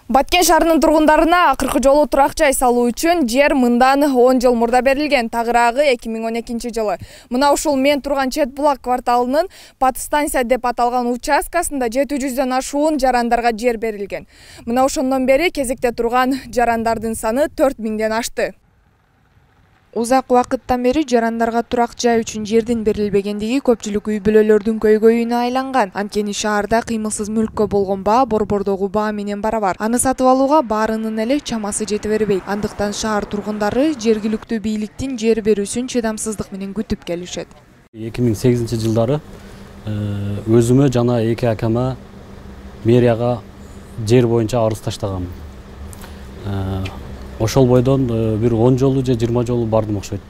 Баткен шаарынын тургундарына акыркы жолу турак жай салуу үчүн жер мындан 10 жыл мурда берилген, тагыраагы 2012-жылы. Мына ушул мен турган Чет булак кварталынын подстанция деп аталган участкасында 700дөн ашуун жарандарга жер берилген. Мына ошондон бери кезекте турган жарандардын саны 4000ден ашты. Узак убакыттан бери жарандарга турак жай үчүн жердин берилбегендиги көпчүлүк үй бүлөлөрдүн көйгөйүнө айланган. Анткени шаарда кыймылсыз мүлккө болгон баа борбордогу баа менен барабар. Аны сатып алууга баарынын эле чамасы жете бербейт. Андыктан шаар тургундары жергиликтүү бийликтин жер берүүсүн чыдамсыздык менен күтүп келишет. 2008-жылдары өзүмө жана эки акама мэрияга жер боюнча арыз таштагам. Ошол бойдон бир 10 жолу же 20 жолу бардым окшойт.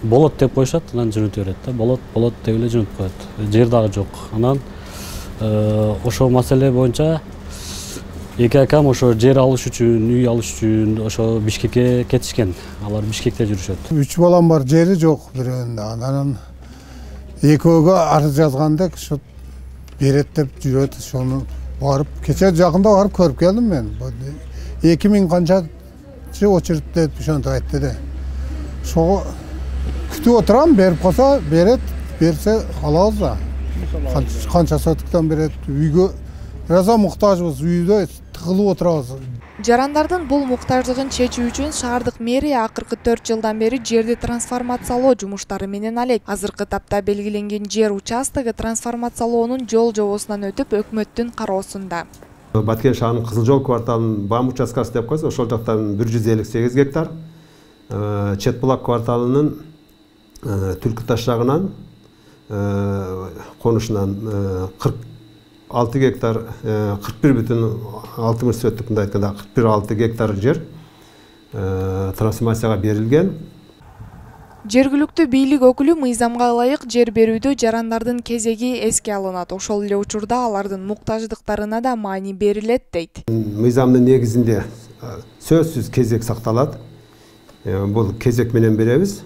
Болот деп коюшат, анан жөнөтө берет да. Болот деп эле жөнөтүп коет. Жер дагы жок. Анан ошол маселе боюнча эки акам ошо жер алыш үчүн, үй алыш үчүн ошо Бишкекке кетишкен. Алар Бишкекте жүрүшөт. 3 балам бар, жери жок бирөөнүндө. Анан экөөгө арыз жазгандык ушу берет деп жүрөт. Ошону барып, кече жакында барып көрүп келдим мен. 2000 канчачы очередте ошентип айтты да. Ошого күтүп отурам, берип калса берет, берсе алабыз да. Канча сотуктан берет, үйгө раза муктажбыз, үйдө тыгылып отурабыз. Жарандардын бул муктаждыгын чечүү үчүн шаардык мэрия акыркы 4 жылдан бери жерди трансформациялоо жумуштары менен алек. Азыркы тапта белгиленген жер участогу трансформациялоонун жол-жобосунан өтүп өкмөттүн кароосунда. Баткен шаарынын Кызылжол кварталынын БАМ участкасы деп койсо, ошол жактан 158 гектар, Чет булак кварталынын Түлкү таш жагынан конушунан 46 гектар, 41,6 сөттүк мындай айтканда 41,6 гектар жер трансформацияга берилген. Жергиликтүү бийлик өкүлү мыйзамга ылайык жер берүүдө жарандардын кезеги эске алынат. Ошол эле учурда алардын муктаждыктарына да маани берилет дейт. Мыйзамдын негизинде сөзсүз кезек сакталат. Бул кезек менен беребиз.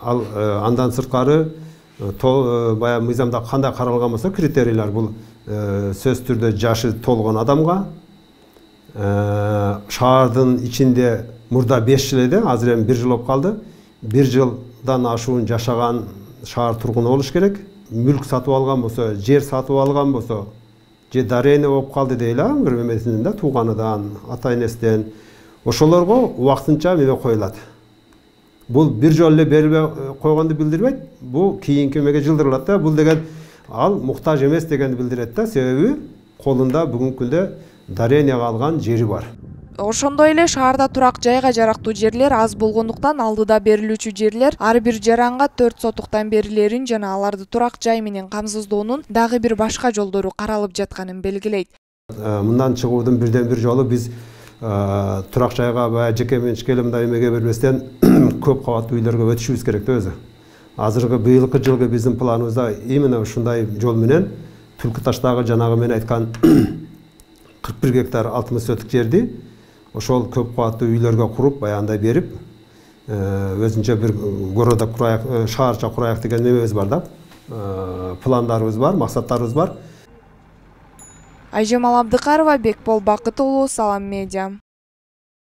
Ал андан сырткары баягы мыйзамда кандай каралган болсо критерийлер бул сөзсүз түрдө жашы толгон адамга, шаардын ичинде мурда 5 жыл эди, азыр эми 1 жыл болуп калды. 1 жылдан ашуун жашаган шаар тургуну болуш керек. Мүлк сатып алган болсо, жер сатып алган болсо, же дарение болуп калды дейли, бир эмесинен да тууганынан, ата-энесинен, ошолорго убактынча эме коюлат. Бул бир жолу эле берилбей койгонду билдирбейт. Бул кийинки эмеге жылдырылат да. Бул деген ал муктаж эмес дегенди билдирет да. Себеби колунда бүгүнкү күндө дарениеге алган жери бар. Ошондой эле шаарда турак жайга жарактуу жерлер аз болгондуктан алдыда берилүүчү жерлер ар бир жаранга 4 сотуктан берилерин жана аларды турак жай менен камсыздоонун дагы бир башка жолдору каралып жатканын белгилейт. Мындан чыгуудун бирден бир жолу биз турак жайга баягы жеке менчикке эле мындай эмеге бербестен көп кабаттуу үйлөргө өтүшүбүз керек да өзү. Азыркы быйылкы жылкы биздин планыбызда именно ушундай жол менен Түлкү таштагы жанагы мен айткан 41 гектар 60 сөтүк жерди ошол көп кабаттуу үйлөргө куруп, баягындай берип, өзүнчө бир городок курайык, шаарча курайык деген немебиз бар да. Пландарыбыз бар, максаттарыбыз бар. Айжамал Абдыкарова, Бекбол Бакыт уулу, Салам Медиа.